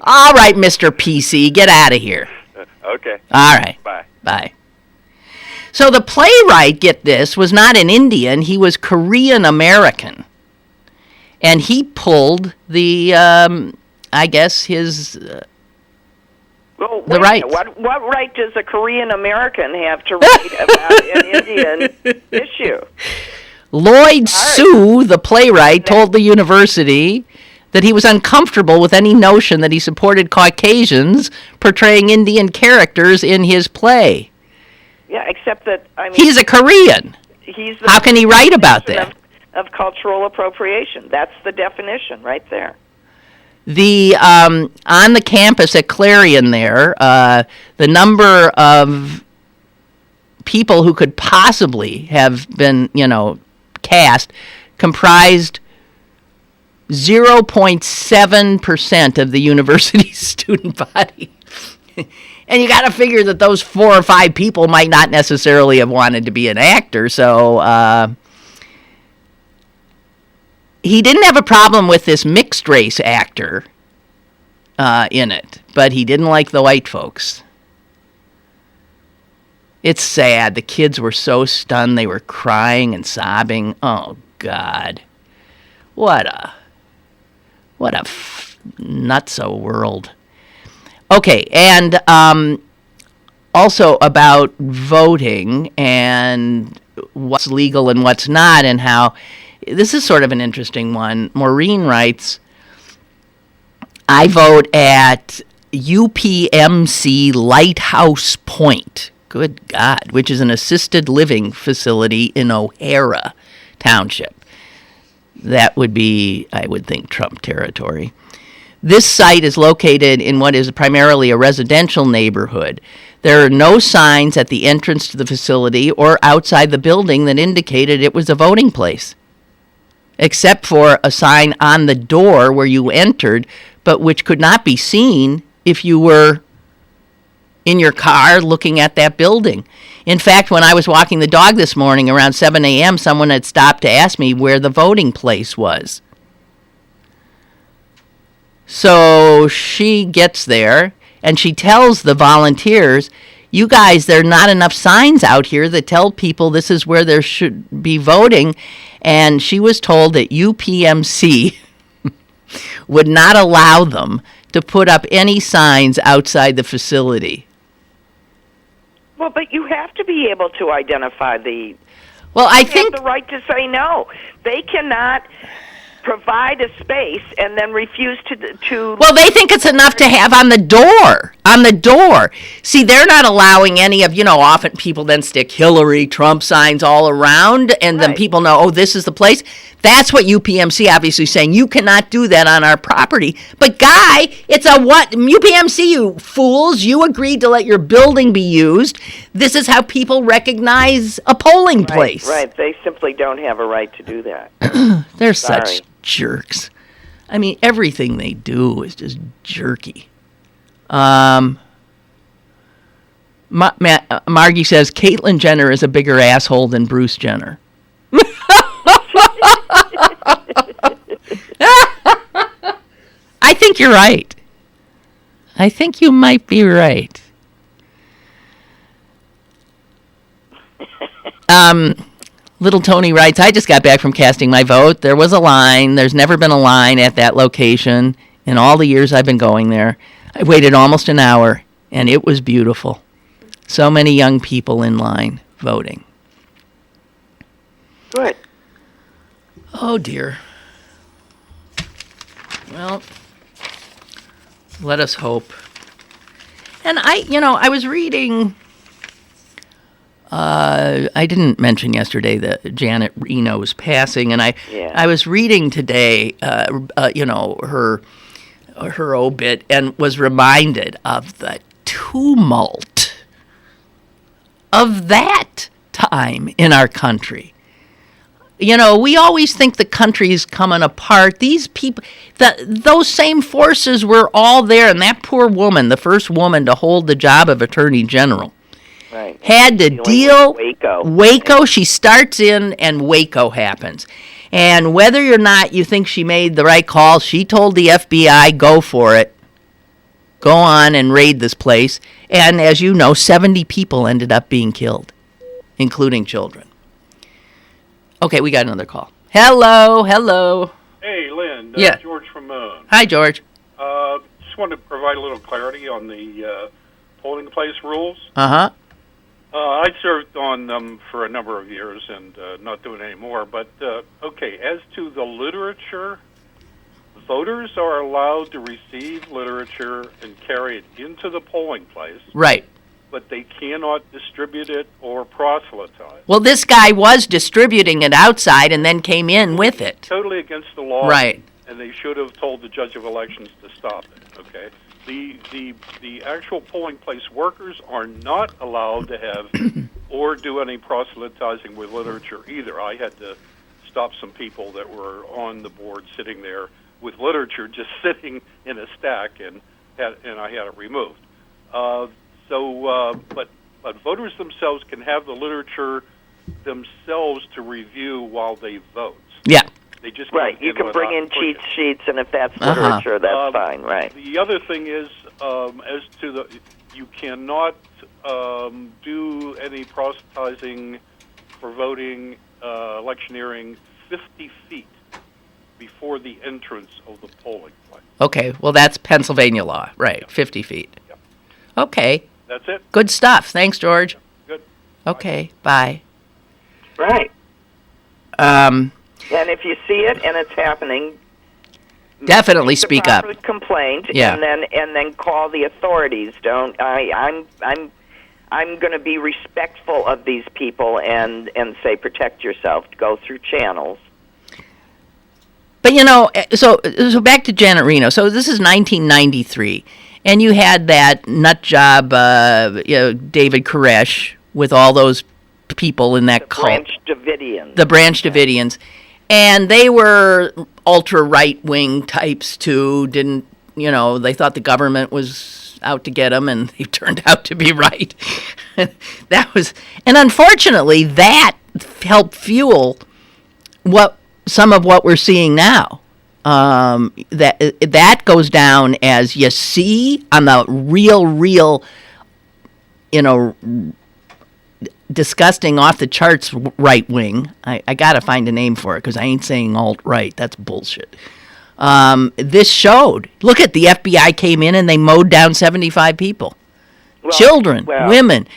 All right, Mr. PC, get out of here. Okay. All right. Bye. So the playwright, get this, was not an Indian. He was Korean American. And he pulled the, his... Well, the right. What right does a Korean American have to write about an Indian issue? Lloyd Sue, the playwright, told the university that he was uncomfortable with any notion that he supported Caucasians portraying Indian characters in his play. Yeah, except that, he's a Korean. How can he write about that? Of cultural appropriation. That's the definition right there. The on the campus at Clarion there, the number of people who could possibly have been, cast comprised 0.7% of the university's student body. And you got to figure that those 4 or 5 people might not necessarily have wanted to be an actor, so... He didn't have a problem with this mixed race actor in it, but he didn't like the white folks. It's sad. The kids were so stunned. They were crying and sobbing. Oh, God. What a nutso world. Okay, and also about voting and what's legal and what's not, and how... This is sort of an interesting one. Maureen writes, I vote at UPMC Lighthouse Point, good God, which is an assisted living facility in O'Hara Township. That would be, I would think, Trump territory. This site is located in what is primarily a residential neighborhood. There are no signs at the entrance to the facility or outside the building that indicated it was a voting place, except for a sign on the door where you entered, but which could not be seen if you were in your car looking at that building. In fact, when I was walking the dog this morning around 7 a.m., someone had stopped to ask me where the voting place was. So she gets there, and she tells the volunteers, you guys, there are not enough signs out here that tell people this is where there should be voting. And she was told that UPMC would not allow them to put up any signs outside the facility. Well, but you have to be able to identify the... Well, I think... have the right to say no. They cannot provide a space and then refuse to... Well, they think it's enough to have on the door. on the door. See, they're not allowing any of, often people then stick Hillary, Trump signs all around, and then people know, oh, this is the place. That's what UPMC obviously saying. You cannot do that on our property. But, Guy, it's a what? UPMC, you fools. You agreed to let your building be used. This is how people recognize a polling place. Right. They simply don't have a right to do that. They're such jerks. I mean, everything they do is just jerky. Margie says Caitlyn Jenner is a bigger asshole than Bruce Jenner. I think you're right. I think you might be right. Little Tony writes, I just got back from casting my vote. There was a line. There's never been a line at that location in all the years I've been going there. I waited almost an hour, and it was beautiful. So many young people in line voting. Good. Oh, dear. Well, let us hope. And I was reading... I didn't mention yesterday that Janet Reno's passing, and I was reading today, her obit, and was reminded of the tumult of that time in our country. We always think the country is coming apart. These people, those same forces were all there, and that poor woman, the first woman to hold the job of Attorney General, had to deal with Waco. She starts in, and Waco happens. And whether or not you think she made the right call, she told the FBI, go for it. Go on and raid this place. And as you know, 70 people ended up being killed, including children. Okay, we got another call. Hello. Hey, Lynn. George from Moon. Hi, George. Just wanted to provide a little clarity on the polling place rules. Uh-huh. I served on them for a number of years and not doing any more. But, okay, as to the literature, voters are allowed to receive literature and carry it into the polling place. Right. But they cannot distribute it or proselytize. Well, this guy was distributing it outside and then came in with it. Totally against the law. Right. And they should have told the judge of elections to stop it, okay? The actual polling place workers are not allowed to have or do any proselytizing with literature either. I had to stop some people that were on the board sitting there with literature just sitting in a stack, and I had it removed. But voters themselves can have the literature themselves to review while they vote. Yeah. They just you can bring in cheat sheets, and if that's literature, that's fine, right? The other thing is, as to you cannot do any proselytizing for voting, electioneering 50 feet before the entrance of the polling place. Okay, well, that's Pennsylvania law, right, yep. 50 feet. Yep. Okay. That's it. Good stuff. Thanks, George. Good. Okay, bye. Right. And if you see it and it's happening, definitely speak up. Complaint, yeah. and then call the authorities. I'm going to be respectful of these people and say protect yourself. Go through channels. But so back to Janet Reno. So this is 1993, and you had that nut job, David Koresh, with all those people in that cult. The Branch Davidians. And they were ultra right-wing types, too. They thought the government was out to get them, and they turned out to be right. And unfortunately, that helped fuel some of what we're seeing now. That goes down as, you see, on the real, disgusting, off the charts right wing. I gotta find a name for it because I ain't saying alt right. That's bullshit. This showed. Look at the FBI came in and they mowed down 75 people. Children, women.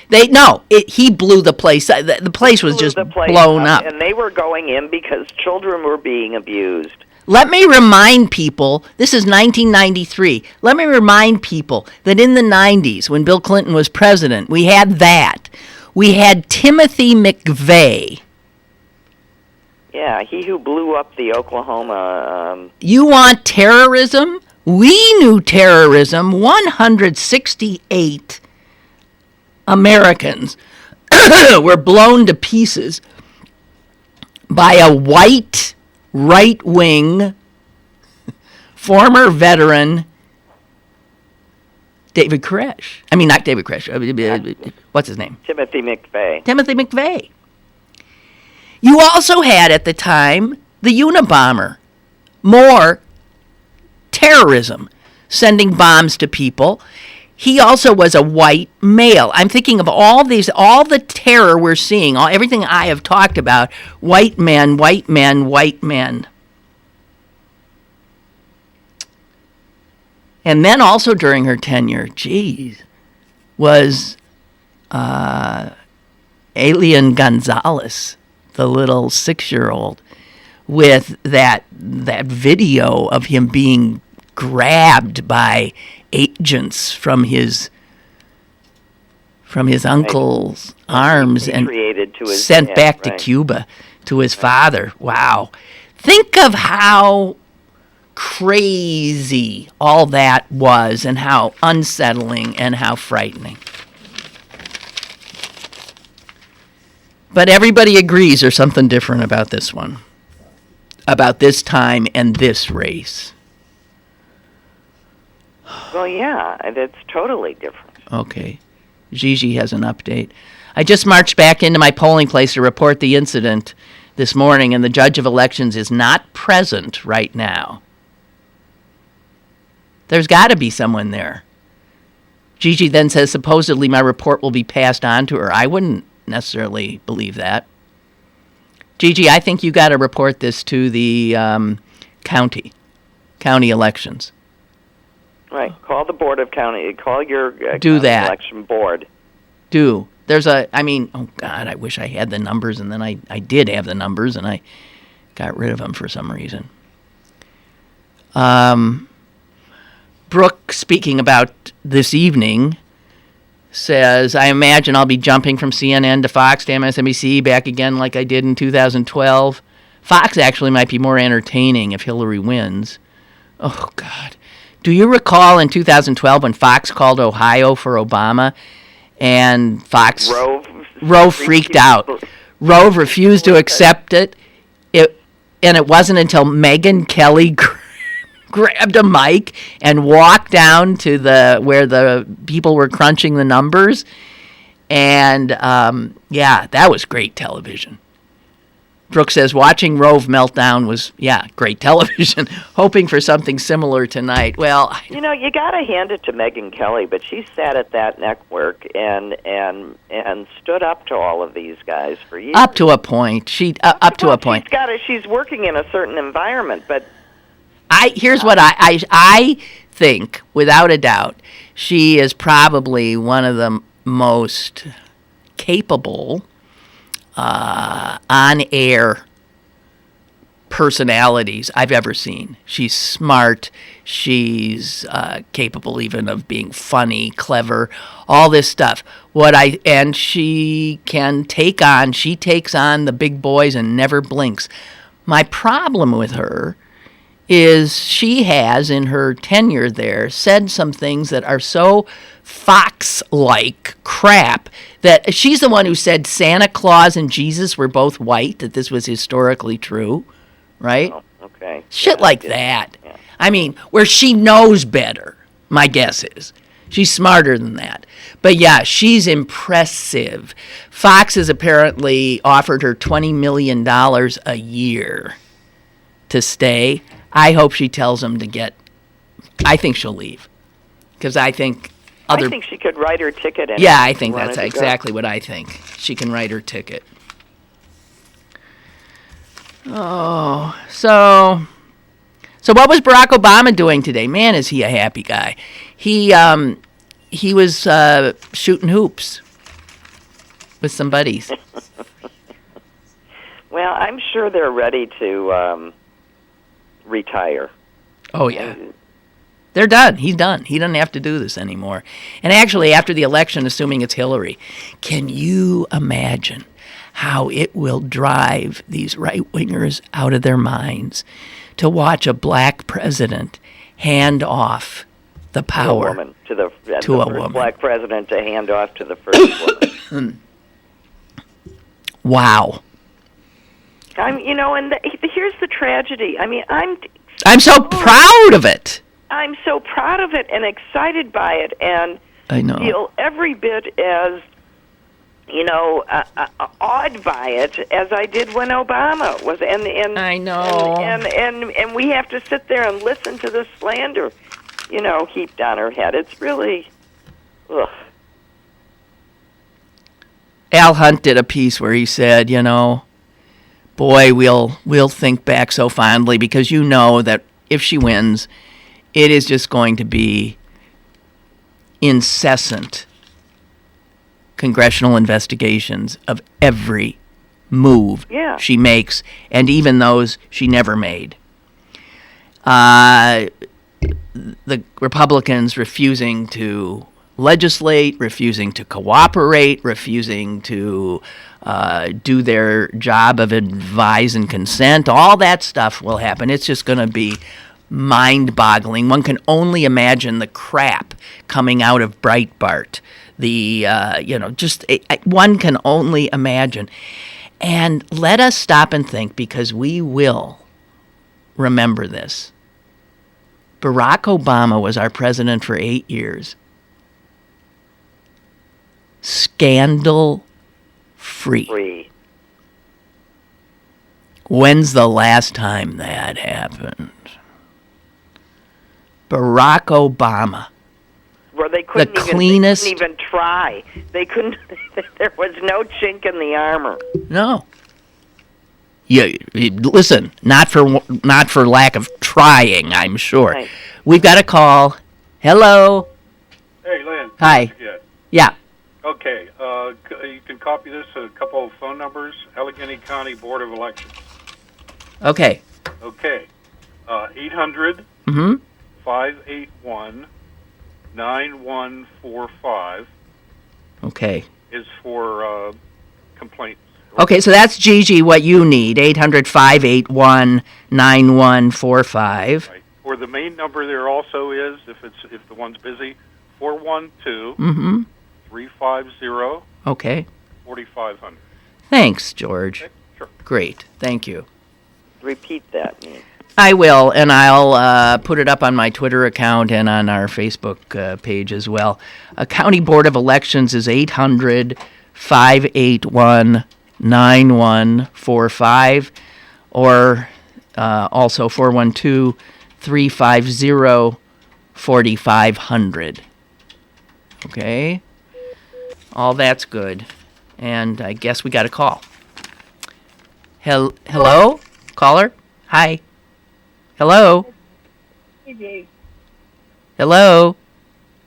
He blew the place. The place was just blown up. And they were going in because children were being abused. Let me remind people, this is 1993. Let me remind people that in the 90s, when Bill Clinton was president, we had that. We had Timothy McVeigh. Yeah, he who blew up the Oklahoma. You want terrorism? We knew terrorism. 168 Americans were blown to pieces by a white, right-wing, former veteran, David Koresh. I mean, not David Koresh. What's his name? Timothy McVeigh. Timothy McVeigh. You also had at the time the Unabomber. More terrorism, sending bombs to people. He also was a white male. I'm thinking of all the terror we're seeing, everything I have talked about, white men, white men, white men. And then also during her tenure, was Alien Gonzalez, the little 6-year-old, with that video of him being grabbed by agents from his uncle's arms and sent back to Cuba to his father. Wow. Think of how crazy all that was and how unsettling and how frightening. But everybody agrees there's something different about this one, about this time and this race. Well, yeah, that's totally different. Okay. Gigi has an update. I just marched back into my polling place to report the incident this morning, and the judge of elections is not present right now. There's got to be someone there. Gigi then says supposedly my report will be passed on to her. I wouldn't necessarily believe that. Gigi, I think you got to report this to the county elections. Right. Call the board of county. Call your county election board. There's oh God, I wish I had the numbers, and then I did have the numbers, and I got rid of them for some reason. Brooke, speaking about this evening, says, I imagine I'll be jumping from CNN to Fox to MSNBC back again like I did in 2012. Fox actually might be more entertaining if Hillary wins. Oh, God. Do you recall in 2012 when Fox called Ohio for Obama and Fox... Rove freaked out. Rove refused to accept it. And it wasn't until Megyn Kelly grabbed a mic and walked down to where the people were crunching the numbers. And, that was great television. Brooke says, watching Rove melt down was, great television. Hoping for something similar tonight. Well, you got to hand it to Megyn Kelly, but she sat at that network and stood up to all of these guys for years. Up to a point. She's working in a certain environment, but here's what I think, without a doubt, she is probably one of the most capable on-air personalities I've ever seen. She's smart. She's capable even of being funny, clever, all this stuff. And she takes on the big boys and never blinks. My problem with her is she has, in her tenure there, said some things that are so Fox-like crap that she's the one who said Santa Claus and Jesus were both white, that this was historically true, right? Oh, okay. Shit like that. Yeah. I mean, where she knows better, my guess is. She's smarter than that. But yeah, she's impressive. Fox has apparently offered her $20 million a year to stay. I hope she tells him I think she'll leave. Because I think she could write her ticket. Yeah, I think that's exactly what I think. She can write her ticket. Oh, so what was Barack Obama doing today? Man, is he a happy guy. He was shooting hoops with some buddies. Well, I'm sure they're ready to retire. Oh, yeah. They're done. He's done. He doesn't have to do this anymore. And actually, after the election, assuming it's Hillary, can you imagine how it will drive these right-wingers out of their minds to watch a black president hand off the power To the a first woman. black president to hand off to the first woman. Wow. Here's the tragedy. I mean, I'm so proud of it. I'm so proud of it and excited by it, and I know. feel every bit as awed by it as I did when Obama was. And I know. And we have to sit there and listen to the slander, heaped on her head. It's really, ugh. Al Hunt did a piece where he said, boy, we'll think back so fondly because you know that if she wins, it is just going to be incessant congressional investigations of every move she makes, and even those she never made. The Republicans refusing to legislate, refusing to cooperate, refusing to do their job of advise and consent, all that stuff will happen. It's just going to be mind-boggling. One can only imagine the crap coming out of Breitbart. One can only imagine. And let us stop and think, because we will remember this. Barack Obama was our president for 8 years. Scandal-free. When's the last time that happened? Barack Obama. Well, they couldn't cleanest. They couldn't even try. They couldn't. There was no chink in the armor. No. Yeah, listen, not for lack of trying, I'm sure. Right. We've got a call. Hello. Hey, Lynn. Hi. Yeah. Okay. You can copy this, a couple of phone numbers. Allegheny County Board of Elections. Okay. Okay. 800 Mm-hmm. 581-9145 Okay. is for complaints. Okay, so that's Gigi, what you need, 800-581-9145. Right. Or the main number there also is, if the one's busy, 412 Mm-hmm. 350 Okay. 4500. Thanks, George. Okay, sure. Great. Thank you. Repeat that. I will, and I'll put it up on my Twitter account and on our Facebook page as well. A County Board of Elections is 800-581-9145, or also 412-350-4500. Okay? All that's good. And I guess we got a call. Hello? Caller? Hi. Hello? Gigi. Hello?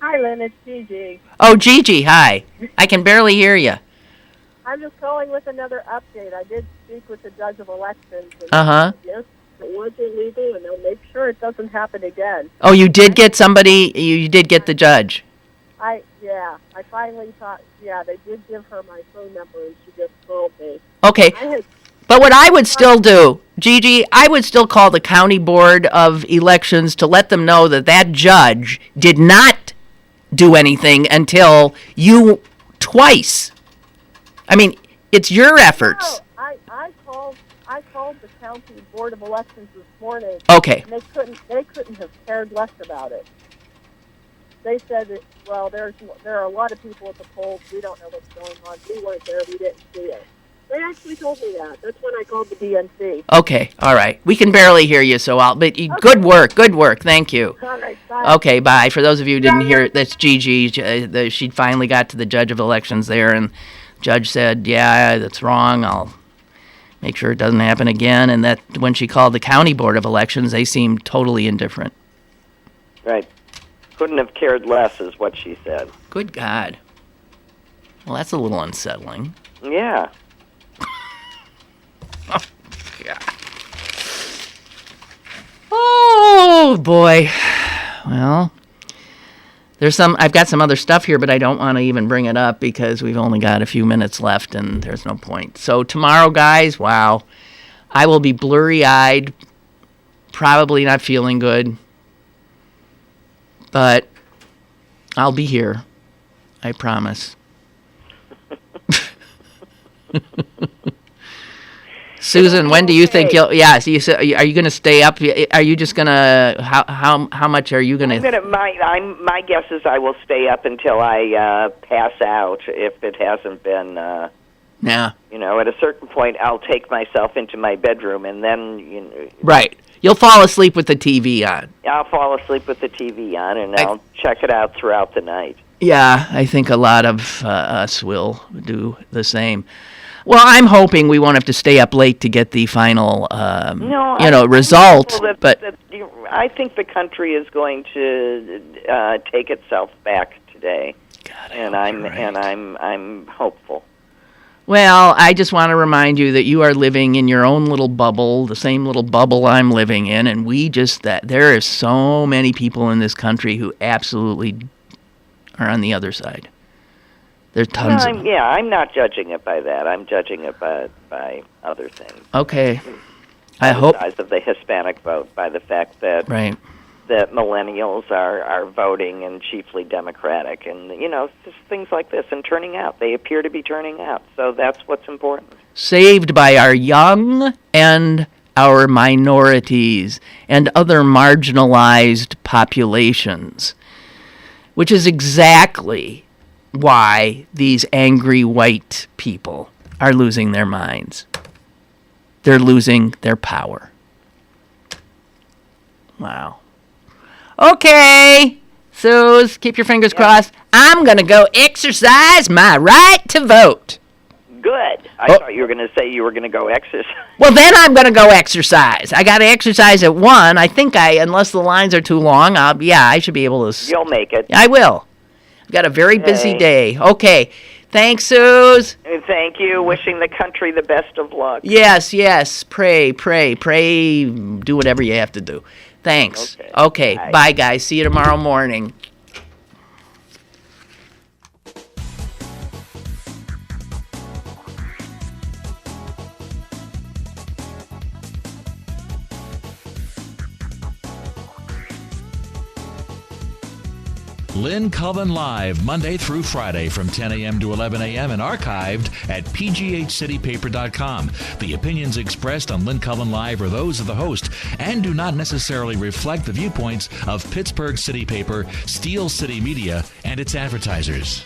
Hi, Lynn. It's Gigi. Oh, Gigi, hi. I can barely hear you. I'm just calling with another update. I did speak with the judge of elections. And Uh-huh. Yes, it was illegal, and they'll make sure it doesn't happen again. Oh, you did get somebody, you did get the judge. I finally thought, they did give her my phone number, and she just called me. Okay. But what I would still do, Gigi, I would still call the County Board of Elections to let them know that that judge did not do anything until you twice. I mean, it's your efforts. No, I called the County Board of Elections this morning. Okay. And they couldn't have cared less about it. They said that, well, there are a lot of people at the polls. We don't know what's going on. We weren't there. We didn't see it. They actually told me that. That's when I called the DNC. Okay, all right. We can barely hear you, so good work. Thank you. All right, bye. Okay, bye. For those of you who didn't hear it, that's Gigi. She finally got to the judge of elections there, and the judge said, yeah, that's wrong. I'll make sure it doesn't happen again. And that when she called the County Board of Elections, they seemed totally indifferent. Right. Couldn't have cared less is what she said. Good God. Well, that's a little unsettling. Yeah. Oh, Oh, boy. Well, I've got some other stuff here, but I don't want to even bring it up because we've only got a few minutes left and there's no point. So tomorrow, guys, wow, I will be blurry-eyed, probably not feeling good, but I'll be here. I promise. Susan, when do you think you'll? Yeah, so you said, are you going to stay up? Are you just going to? How much are you going to? My guess is I will stay up until I pass out. If it hasn't been. Yeah. At a certain point, I'll take myself into my bedroom, and then. Right. You'll fall asleep with the TV on. I'll fall asleep with the TV on, and I'll check it out throughout the night. Yeah, I think a lot of us will do the same. Well, I'm hoping we won't have to stay up late to get the final, result. I think the country is going to take itself back today, God, I'm hopeful. Well, I just want to remind you that you are living in your own little bubble, the same little bubble I'm living in, and there are so many people in this country who absolutely are on the other side. There's tons of them. Yeah, I'm not judging it by that. I'm judging it by other things. Okay. I hope the size of the Hispanic vote, by the fact that that millennials are voting and chiefly Democratic, and just things like this and turning out. They appear to be turning out, so that's what's important. Saved by our young and our minorities and other marginalized populations, which is exactly why these angry white people are losing their minds. They're losing their power. Wow. Okay, Suze, keep your fingers crossed. I'm going to go exercise my right to vote. Good. I thought you were going to say you were going to go exercise. Well, then I'm going to go exercise. I got to exercise at 1. I think unless the lines are too long, I should be able to. You'll make it. I will. I've got a very busy day. Okay. Thanks, Suze. Thank you. Wishing the country the best of luck. Yes. Pray. Do whatever you have to do. Thanks. Okay. Bye, guys. See you tomorrow morning. Lynn Cullen Live, Monday through Friday from 10 a.m. to 11 a.m. and archived at pghcitypaper.com. The opinions expressed on Lynn Cullen Live are those of the host and do not necessarily reflect the viewpoints of Pittsburgh City Paper, Steel City Media, and its advertisers.